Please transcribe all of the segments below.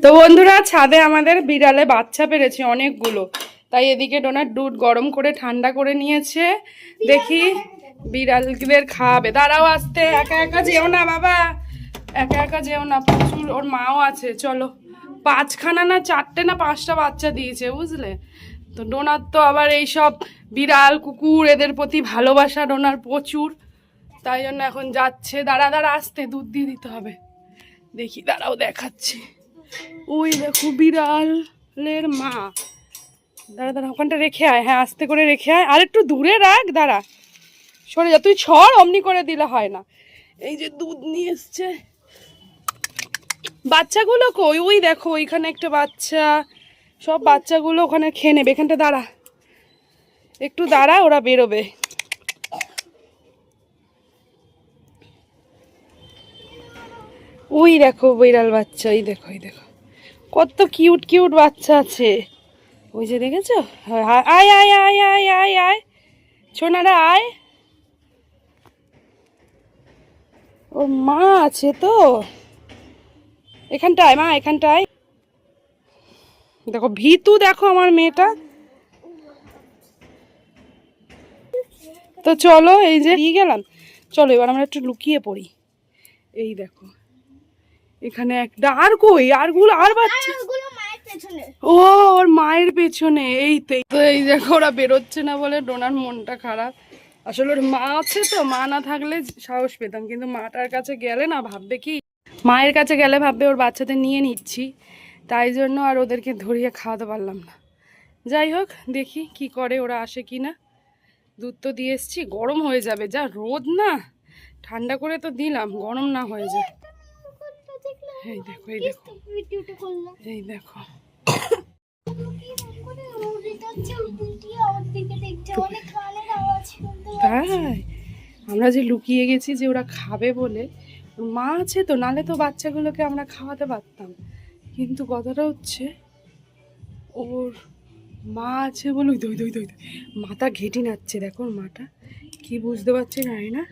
তো বন্ধুরা, ছাদে আমাদের বিড়ালে বাচ্চা পেরেছে অনেকগুলো, তাই এদিকে ডোনার দুধ গরম করে ঠান্ডা করে নিয়েছে। দেখি বিড়ালদের খাওয়াবে। দাঁড়াও, আসতে, একা একা যেও না বাবা, একা একা যেও না, প্রচুর ওর মাও আছে। চলো, 5খানা না 4টে না 5টা বাচ্চা দিয়েছে, বুঝলে। তো ডোনার তো আবার এইসব বিড়াল কুকুর এদের প্রতি ভালোবাসা ডোনার প্রচুর, তাই জন্য এখন যাচ্ছে। দাঁড়া দাঁড়া, আসতে, দুধ দিয়ে দিতে হবে। দেখি, দাঁড়াও দেখাচ্ছি। ওই দেখো বিড়ালের মা। দাঁড়া দাঁড়া, ওখানটা রেখে আয়। হ্যাঁ, আস্তে করে রেখে আয়, আর একটু দূরে রাখ। দাঁড়া, সরে যা, তুই ছড়, অমনি করে দিলে হয় না। এই যে দুধ নিয়ে এসছে। বাচ্চাগুলো কই? ওই দেখো, ওইখানে একটা বাচ্চা। সব বাচ্চাগুলো ওখানে খেয়ে নেবে। এখানটা দাঁড়া, একটু দাঁড়া, ওরা বেরোবে। ওই দেখো বিড়াল বাচ্চা, এই দেখো, এই দেখো, কত কিউট কিউট বাচ্চা আছে। ওই যে দেখেছো? আয় আয় আয় আয় আয় আয়, সোনারা আয়। ওর মা আছে তো এখানটায়, মা এখানটায়। দেখো ভীতু, দেখো আমার মেয়েটা। তো চলো, এই যে দিয়ে গেলাম, চলো এবার আমরা একটু লুকিয়ে পড়ি। এই দেখো, এখানে একটা, আর কই আরগুলো, আর বাচ্চা। ও, ওর মায়ের পেছনে। এই তো, এই দেখো ওরা বেরোচ্ছে না বলে ডোনার মনটা খারাপ। আসলে ওর মা আছে তো, মা না থাকলে সাহস পেতাম, কিন্তু মাটার কাছে গেলে না ভাববে কি, মায়ের কাছে গেলে ভাববে ওর বাচ্চাদের নিয়ে নিচ্ছি, তাই জন্য আর ওদেরকে ধরিয়ে খাওয়াতে পারলাম না। যাই হোক, দেখি কি করে, ওরা আসে কি না। দুধ তো দিয়ে এসছি, গরম হয়ে যাবে, যা রোদ না, ঠান্ডা করে তো দিলাম, গরম না হয়ে যায়। এই দেখো, এই দেখো, এই দেখো, তাই আমরা যে লুকিয়ে গেছি যে ওরা খাবে বলে। মা আছে তো, নালে তো বাচ্চাগুলোকে আমরা খাওয়াতে পারতাম, কিন্তু কথাটা হচ্ছে ওর মা আছে বলে দই দই দই, মাথা ঘেঁটি নাচ্ছে। দেখো মাটা কি বুঝতে পারছি না, না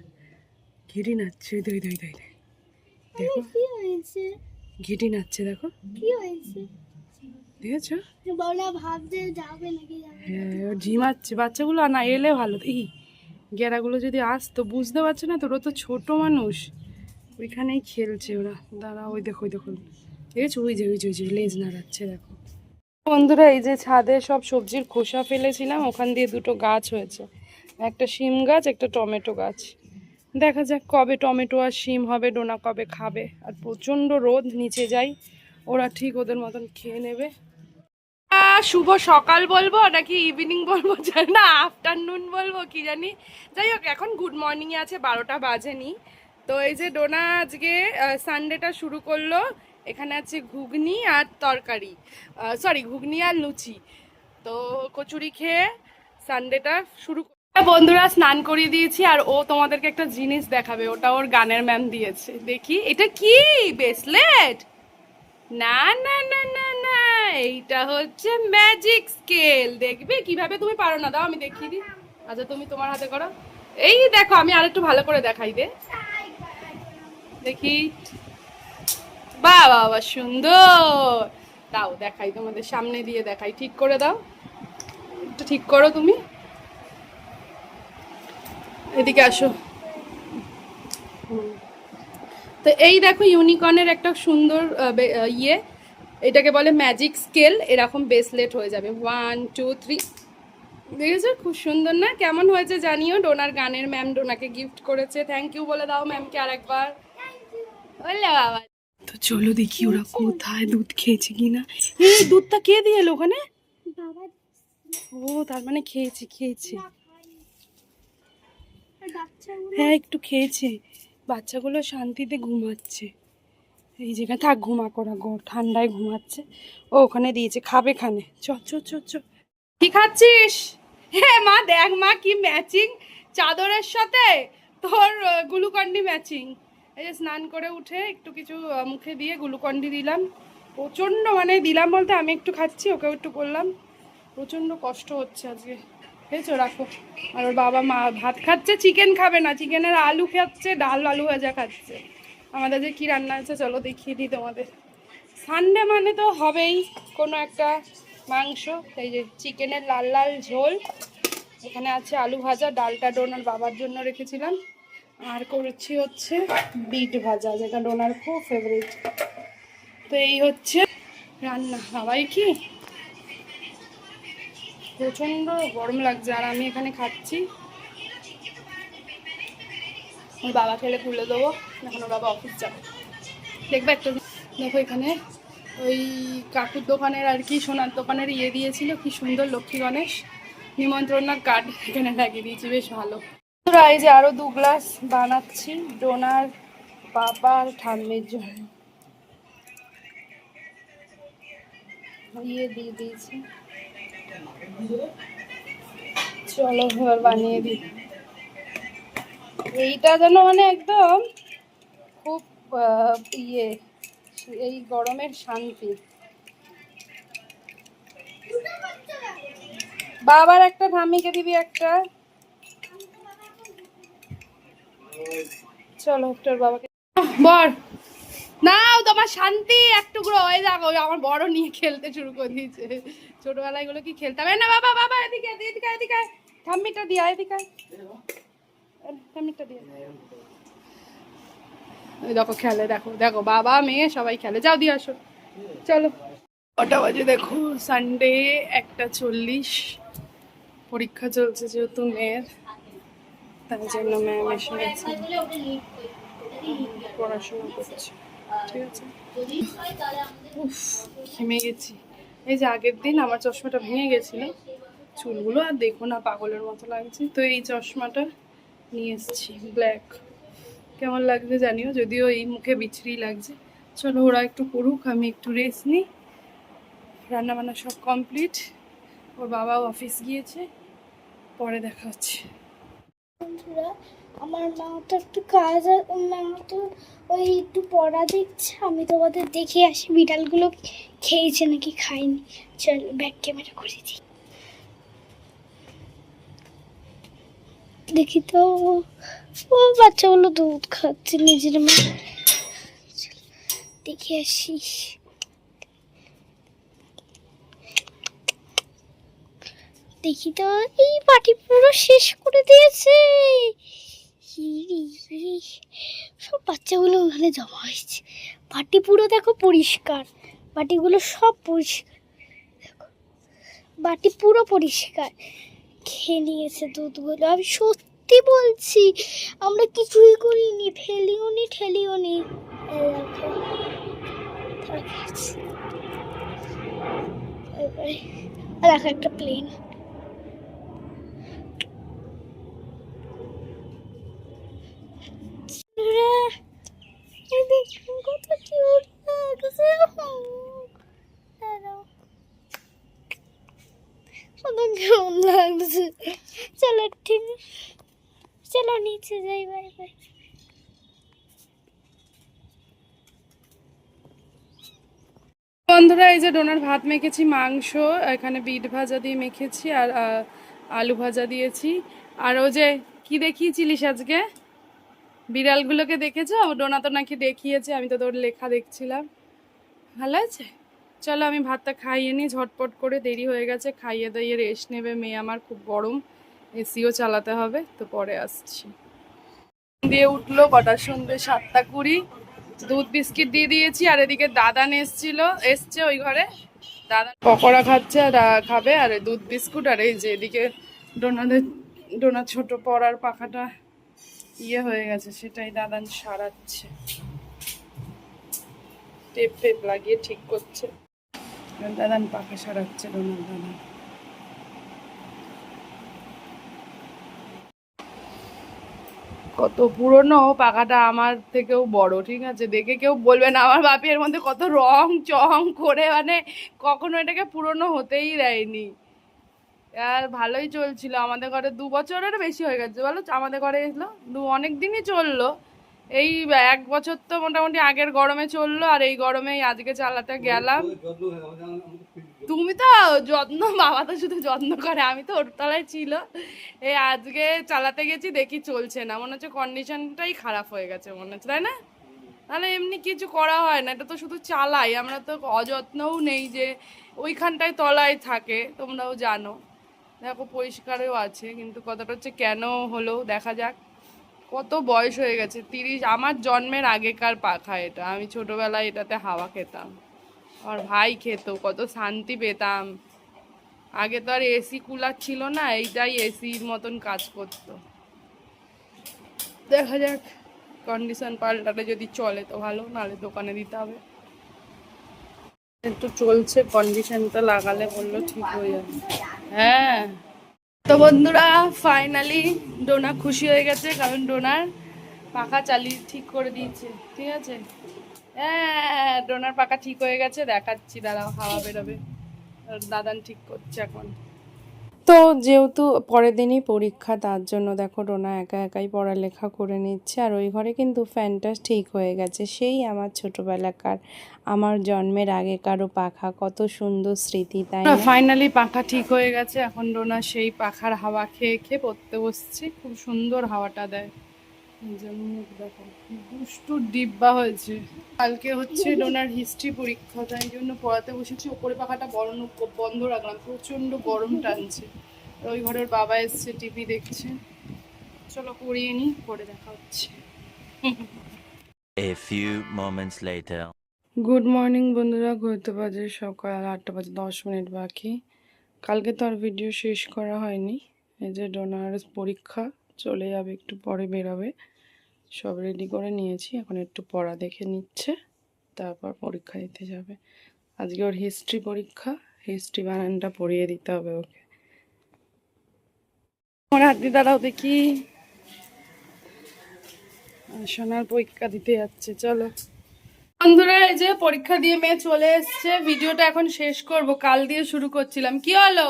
ঘেঁটি নাচ্ছে, দই দই দই দই, দেখো ঘেঁটি নাচ্ছে, দেখো কি হয়েছে, দেখেছো? হ্যাঁ, ঝিমাচ্ছে বাচ্চাগুলো, না এলে ভালো। এই গেরাগুলো যদি আসতো, বুঝতে পারছে না তো, ওরা তো ছোট মানুষ, ওইখানেই খেলছে ওরা। দাঁড়া, ওই দেখো, ওই দেখো, দেখেছো? ওই যে ওই যে ওই যে লেজ নাড়াচ্ছে, দেখো। বন্ধুরা, এই যে ছাদে সব সবজির খোসা ফেলেছিলাম, ওখান দিয়ে দুটো গাছ হয়েছে, একটা শিম গাছ, একটা টমেটো গাছ। দেখা যাক কবে টমেটো আর শিম হবে, ডোনা কবে খাবে। আর প্রচণ্ড রোদ, নিচে যাই, ওরা ঠিক ওদের মতন খেয়ে নেবে। শুভ সকাল বলবো নাকি ইভিনিং বলবো জানি না, আফটারনুন বলবো কি জানি। যাই হোক, এখন গুড মর্নিং আছে, 12টা বাজেনি। তো এই যে ডোনা আজকে সানডেটা শুরু করলো। এখানে আছে ঘুগনি আর তরকারি, সরি ঘুগনি আর লুচি। তো কচুরি খেয়ে সানডেটা শুরু। বন্ধুরা, স্নান করিয়ে দিয়েছি, আর ও তোমাদেরকে একটা জিনিস দেখাবে, ওটা ওর গানের ম্যাম দিয়েছে। দেখি এটা কি, ব্রেসলেট? না না না না না, এইটা হচ্ছে ম্যাজিক স্কেল। দেখবে কিভাবে, তুমি পারো না? দাও আমি দেখিয়ে দিই। আচ্ছা, তুমি তোমার হাতে করো। এই দেখো, আমি আরেকটু ভালো করে দেখাই দে, দেখি। বাহ বাহ বাহ, সুন্দর। দাও দেখাই, তোমাদের সামনে দিয়ে দেখাই, ঠিক করে দাও, একটু ঠিক করো তুমি, এদিকে আসো। তো এই দেখো, ইউনিকর্নের একটা সুন্দর ইয়ে, এটাকে বলে ম্যাজিক স্কেল। এরকম ব্রেসলেট হয়ে যাবে, 1 2 3। দেখেছো, খুব সুন্দর না? কেমন হয়েছে জানিও। ডোনার গানের ম্যাম ডোনাকে গিফট করেছে। থ্যাংক ইউ বলে দাও ম্যামকে আরেকবার। বললে বাবা। তো চলো দেখি ওরা কোথায় দুধ খেয়েছে কিনা। এই দুধটা কে দিয়ে এলো ওখানে? ও, তার মানে খেয়েছি খেয়েছি। হ্যাঁ, একটু খেয়েছে। বাচ্চাগুলো শান্তিতে ঘুমাচ্ছে, এই যেখানে থাক, ঘুমা করা ঠান্ডায় ঘুমাচ্ছে। ও ওখানে দিয়েছে, খাবে খানে। চ চ চ চ, কি খাচ্ছিস? হ্যাঁ মা, দেখ মা কি ম্যাচিং চাদরের সাথে তোর গ্লুকন্ডি ম্যাচিং। এই যে স্নান করে উঠে একটু কিছু মুখে দিয়ে গ্লুকন্ডি দিলাম। প্রচণ্ড, মানে দিলাম বলতে আমি একটু খাচ্ছি, ওকেও একটু করলাম। প্রচণ্ড কষ্ট হচ্ছে আজকে, বুঝেছো? রাখো। আর ওর বাবা মা ভাত খাচ্ছে, চিকেন খাবে না, চিকেনের আলু খাচ্ছে, ডাল আলু ভাজা খাচ্ছে। আমাদের যে কি রান্না আছে চলো দেখিয়ে দিই তোমাদের। সানডে মানে তো হবেই কোনো একটা মাংস। এই যে চিকেনের লাল লাল ঝোল, এখানে আছে আলু ভাজা, ডালটা ডোনার বাবার জন্য রেখেছিলাম, আর করেছি হচ্ছে বিট ভাজা, যেটা ডোনার খুব ফেভারিট। তো এই হচ্ছে রান্না। বাবাই কি প্রচণ্ড গরম লাগছে, আর আমি এখানে খাচ্ছি। ওর বাবা খেলে তুলে দেবো, এখন ওর বাবা অফিস যাবে। দেখবে একটা দেখো এখানে ওই কাকুর দোকানের আর কি সোনার দোকানের ইয়ে দিয়েছিল, কি সুন্দর লক্ষ্মী গণেশ নিমন্ত্রণার কার্ড এখানে লাগিয়ে দিয়েছি, বেশ ভালো। এই যে আরো 2 গ্লাস বানাচ্ছি ডোনার বাবার ঠাম্মির জন্য, ইয়ে দিয়ে দিয়েছি। চলো এবার বানিয়ে দিই। এইটা যেন মানে একদম খুব ইয়ে, এই গরমের শান্তি। বাবার একটা, ঠাম্মিকে দিবি একটা। চলো তোর বাবাকে বল নাও, তোমার শান্তি একটু টুকরো হয়ে যাবো। আমার বড় নিয়ে খেলতে শুরু করে দিয়েছে। ছোটবেলায় এগুলো কি খেলতাম না। বাবা বাবা এদিকে এদিকে এদিকে, ঠাম্মিটা দিয়া এদিকে, ঠাম্মিটা দিয়ে। দেখো খেলে, দেখো দেখো বাবা মেয়ে সবাই খেলে, যাও দিয়ে আসো। চলো কটা বাজে দেখো, সানডে 1:40। পরীক্ষা চলছে যেহেতু মেয়ের, তার জন্য ম্যাম এসে গেছে, পড়াশোনা করছে। ঠিক আছে, উফ ঘেমে গেছি। এই যে আগের দিন আমার চশমাটা ভেঙে গেছিল, চুলগুলো আর দেখো না পাগলের মতো লাগছে, তো এই চশমাটা নিয়ে এসেছি ব্ল্যাক। কেমন লাগছে জানিও, যদিও এই মুখে বিচ্ছিরি লাগছে। চলো ওরা একটু পড়ুক, আমি একটু রেস্ট নিই। রান্নাবান্না সব কমপ্লিট, ওর বাবাও অফিস গিয়েছে, পরে দেখা হচ্ছে। বন্ধুরা, আমার মা তো একটু কাজ, মা তো ওই একটু পড়া দেখছে। আমি তোমাদের দেখে আসি বিড়ালগুলো খেয়েছে নাকি খায়নি। চল ব্যাক ক্যামেরা করে দিই, দেখি তো। ও বাচ্চাগুলো দুধ খাচ্ছে নিজের মা, দেখে আসি। দেখি তো, এই বাটি পুরো শেষ করে দিয়েছে। সব বাচ্চাগুলো ওখানে জমা হয়েছে। বাটি পুরো দেখো পরিষ্কার, বাটিগুলো সব পরিষ্কার, দেখো বাটি পুরো পরিষ্কার। খেয়ে নিয়েছে দুধগুলো। আমি সত্যি বলছি, আমরা কিছুই করিনি, ফেলিও নি ঠেলিও নি। দেখো একটা প্লেন, কত কিউট লাগছে। কেমন লাগছে। চলো ঠিক, চলো নিচে যাই। Bye bye. বন্ধুরা এই যে ডোনার ভাত মেখেছি, মাংস এখানে বিট ভাজা দিয়ে মেখেছি, আর আলু ভাজা দিয়েছি। আর ও যে কি দেখিয়েছিলিস আজকে, বিড়ালগুলোকে দেখেছো? ডোনা তো নাকি দেখিয়েছে, আমি তো তোর লেখা দেখছিলাম। ভালো আছে। চলো আমি ভাতটা খাইয়ে নিই ঝটপট করে, দেরি হয়ে গেছে। খাইয়ে দাইয়ে রেস্ট নেবে মেয়ে আমার, খুব গরম, এসিও চালাতে হবে, তো পরে আসছি। দিয়ে উঠলো কটার সন্ধ্যে 7:20। দুধ বিস্কিট দিয়ে দিয়েছি, আর এদিকে দাদান এসছে ওই ঘরে, দাদা পকোড়া খাচ্ছে আর খাবে, আর দুধ বিস্কুট। আর এই যে এদিকে ডোনার ছোট পড়ার পাখাটা ইয়ে হয়ে গেছে, সেটাই দাদান সারাচ্ছে, টেপ টেপ লাগিয়ে ঠিক করছে। দাদান পাখা সারাচ্ছে ডোনার দাদা। কত পুরনো পাখাটা, আমার থেকেও বড়। ঠিক আছে, দেখে কেউ বলবে না আমার বাপি এর মধ্যে কত রং চং করে, মানে কখনো এটাকে পুরনো হতেই দেয়নি। আর ভালোই চলছিল আমাদের ঘরে, 2 বছরের বেশি হয়ে গেছে বলো আমাদের ঘরে এসলো, অনেক দিনই চললো। এই 1 বছর তো মোটামুটি আগের গরমে চললো, আর এই গরমেই আজকে চালাতে গেলাম। তুমি তো যত্ন, বাবা তো শুধু যত্ন করে, আমি তো ওর তলায় ছিল। এই আজকে চালাতে গেছি, দেখি চলছে না, মনে হচ্ছে কন্ডিশনটাই খারাপ হয়ে গেছে মনে হচ্ছে, তাই না? নাহলে এমনি কিছু করা হয় না, এটা তো শুধু চালাই, আমরা তো অযত্নও নেই যে ওইখানটায় তলায় থাকে, তোমরাও জানো। দেখো পরিষ্কারও আছে, কিন্তু কথাটা হচ্ছে কেন হলো দেখা যাক। কত বয়স হয়ে গেছে, 30, আমার জন্মের আগেকার পাখা এটা। আমি ছোটবেলায় এটাতে হাওয়া খেতাম, আমার ভাই খেত, কত শান্তি পেতাম। আগে তো আর এসি কুলার ছিল না, এইটাই এসির মতন কাজ করতো। দেখা যাক, কন্ডিশন পাল্টালে যদি চলে তো ভালো, নাহলে দোকানে দিতে হবে। একটু চলছে, কন্ডিশনটা লাগালে বললো ঠিক হয়ে যাবে। হ্যাঁ, তো বন্ধুরা ফাইনালি ডোনা খুশি হয়ে গেছে, কারণ ডোনার পাখা চালিয়ে ঠিক করে দিয়েছে। ঠিক আছে, হ্যাঁ ডোনার পাখা ঠিক হয়ে গেছে, দেখাচ্ছি দাঁড়াও, হাওয়া বেরোবে। দাদান ঠিক করছে এখন। তো যেহেতু পরের দিনই পরীক্ষা, তার জন্য দেখো ডোনা একা একাই পড়ালেখা করে নিচ্ছে। আর ওই ঘরে কিন্তু ফ্যানটা ঠিক হয়ে গেছে, সেই আমার ছোটোবেলাকার, আমার জন্মের আগেকারও পাখা, কত সুন্দর স্মৃতি, তাই না? ফাইনালি পাখা ঠিক হয়ে গেছে, এখন ডোনা সেই পাখার হাওয়া খেয়ে খেয়ে পড়তে বসছে। খুব সুন্দর হাওয়াটা দেয়। দেখো দুষ্টু ডিব্বা হয়েছে। কালকে হচ্ছে ডোনার হিস্ট্রি পরীক্ষা, তাই জন্য পড়াতে বসেছি। ওপরে পাখাটা বন্ধ রাখলাম, প্রচন্ড গরম টানছে। ওই ঘরের বাবা এসছে, টিভি দেখছে। চলো পড়িয়ে নি, পরে দেখা হচ্ছে। A few moments later. Good morning বন্ধুরা, ঘুরতে বাজে সকাল 8:10 বাকি। কালকে তো আর ভিডিও শেষ করা হয়নি। এই যে ডোনার পরীক্ষা, চলে যাবে একটু পরে, বেরোবে। সব রেডি করে নিয়েছি, এখন একটু পড়া দেখে নিচ্ছে, তারপর পরীক্ষা দিতে যাবে। আজকে ওর হিস্ট্রি পরীক্ষা, হিস্ট্রি বানানটা পড়িয়ে দিতে হবে ওকে। আমার হাতি দাঁড়াও দেখি, সোনার পরীক্ষা দিতে যাচ্ছে। চলো বন্ধুরা, এই যে পরীক্ষা দিয়ে মেয়ে চলে এসছে, ভিডিওটা এখন শেষ করব। কাল দিয়ে শুরু করছিলাম, কি হলো?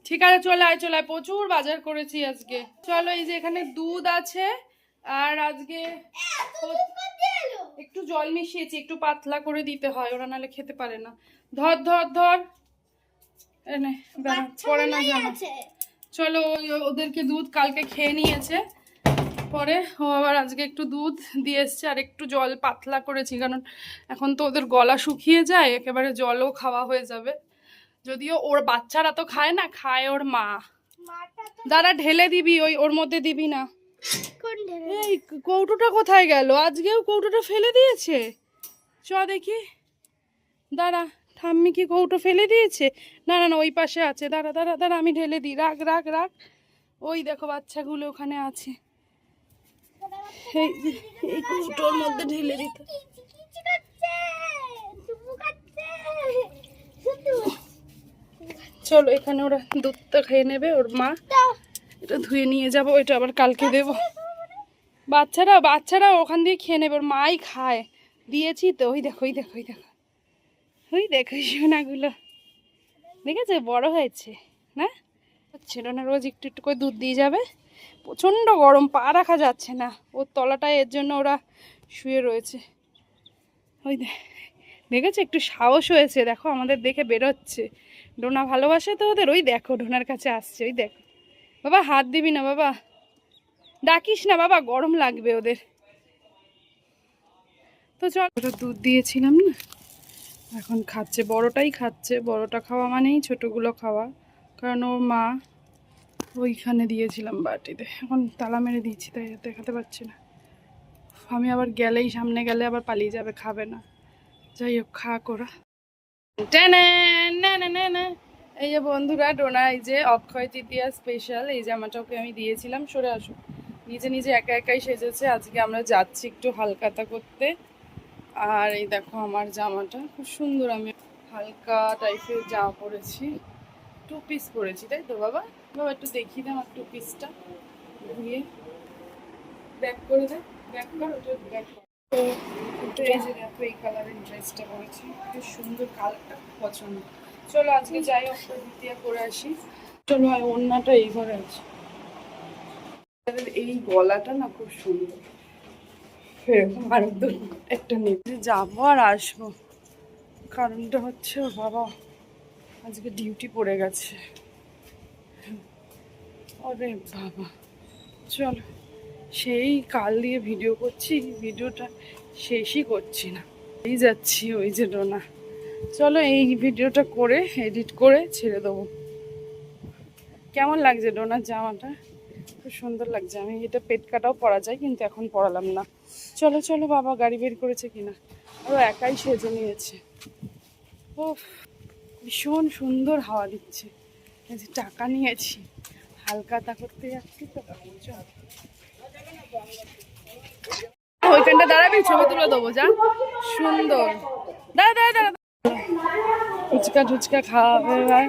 ঠিক আছে চলে আয়, চলে আয়, প্রচুর বাজার করেছি আজকে। চলো, এই যে এখানে দুধ আছে, আর আজকে একটু জল মিশিয়েছি, একটু পাতলা করে দিতে হয়, ওরা নাহলে খেতে পারে না। ধর ধর ধর, এনে পরে না জানো। চলো, ওদেরকে দুধ কালকে খেয়ে নিয়েছে, পরে ও আবার আজকে একটু দুধ দিয়ে এসছে, আর একটু জল পাতলা করেছি, কারণ এখন তো ওদের গলা শুকিয়ে যায়, একেবারে জলও খাওয়া হয়ে যাবে। যদিও ওর বাচ্চারা তো খায় না, খায় ওর মা। দাঁড়া ঢেলে দিবি, ওর মধ্যে দিবি না। এই কৌটোটা কোথায় গেল? আজকেও কৌটোটা ফেলে দিয়েছে। চ দেখি, দাঁড়া, ঠাম্মি কি কৌটো ফেলে দিয়েছে? না না না, ওই পাশে আছে, দাঁড়া দাঁড়া দাঁড়া, আমি ঢেলে দিই, রাখ রাখ রাখ। ওই দেখো বাচ্চাগুলো ওখানে আছে, এই কৌটোর মধ্যে ঢেলে দিতে। চলো, এখানে ওরা দুধটা খেয়ে নেবে, ওর মা। এটা ধুয়ে নিয়ে যাবো, এটা আবার কালকে দেবো। বাচ্চারা ওখান দিয়ে খেয়ে নেবে, ওর মাই খায়, দিয়েছি তো। ওই দেখো ওই দেখো ওই দেখো ওই দেখো, সোনাগুলো দেখেছে, বড় হয়েছে না? হচ্ছে না, রোজ একটু একটু করে দুধ দিয়ে যাবে। প্রচণ্ড গরম, পা রাখা যাচ্ছে না ওর তলাটায়, এর জন্য ওরা শুয়ে রয়েছে। ওই দেখেছে, একটু সাহস হয়েছে, দেখো আমাদের দেখে বেরোচ্ছে। ডোনা ভালোবাসে তো ওদের, ওই দেখো ডোনার কাছে আসছে, ওই দেখো। বাবা হাত দিবি না বাবা, ডাকিস না বাবা, গরম লাগবে ওদের। তো চল, ওটা দুধ দিয়েছিলাম না, এখন খাচ্ছে, বড়টাই খাচ্ছে। বড়টা খাওয়া মানেই ছোটগুলো খাওয়া, কারণ ওর মা ওইখানে দিয়েছিলাম বাটিতে, এখন তালা মেরে দিয়েছি, তাই দেখাতে পারছি না। আমি আবার গেলেই, সামনে গেলে আবার পালিয়ে যাবে, খাবে না। যাই হোক, খা করা। এই যে বন্ধুরা, ডোনা এই যে অক্ষয় তৃতীয়া স্পেশাল এই জামাটা ওকে আমি দিয়েছিলাম। সরে আসো, নিজে নিজে একা একাই সেজেছে। আজকে আমরা যাচ্ছি একটু হালকাতা করতে। আর এই দেখো আমার জামাটা খুব সুন্দর, আমি হালকা টাইপের জামা পরেছি, 2 পিস পরেছি, তাই তো বাবা? বাবা একটু দেখিয়ে দে আমার 2 পিসটা, ঘুরিয়ে ব্যাক করে দে, ব্যাক কর, ওটা ব্যাক কর। তো একটু এই যে দেখো, এই কালারের ড্রেসটা পরেছি, খুব সুন্দর, কালারটা পছন্দ। চলো আজকে যাই, অক্ষয় তৃতীয়া করে আসি। চলো, আর ওড়নাটা এই ঘরে আছে। এই গলাটা না খুব সুন্দর, এরকম আরো একটা নেবে। যাবো আর আসবো, কারণটা হচ্ছে ওর বাবা আজকে ডিউটি পড়ে গেছে। ওরে বাবা, চলো সেই কাল দিয়ে ভিডিও করছি, ভিডিওটা শেষই করছি না, এই যাচ্ছি। ওই যে ডোনা, চলো এই ভিডিওটা করে এডিট করে ছেড়ে দেবো। কেমন লাগছে ডোনার জামাটা? খুব সুন্দর লাগছে। আমি এটা পেট কাটাও পরা যায়, কিন্তু এখন পরালাম না। চলো চলো, বাবা গাড়ি বের করেছে কিনা। আরও একাই সেজে নিয়েছে। ও, ভীষণ সুন্দর হাওয়া দিচ্ছে। এই যে টাকা নিয়েছি, হালকাতা করতে যাচ্ছি তো। চল ওইখানটা দাঁড়াবি, ছবি তুলে দেবো। যা সুন্দর। দাঁড়া দাঁড়া দাঁড়া, ফুচকা টুচকা খাওয়াবে এবার।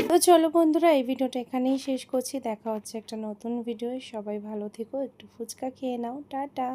তো চলো বন্ধুরা, এই ভিডিওটা এখানেই শেষ করছি। দেখা হচ্ছে একটা নতুন ভিডিও। সবাই ভালো থেকো, একটু ফুচকা খেয়ে নাও, টাটা।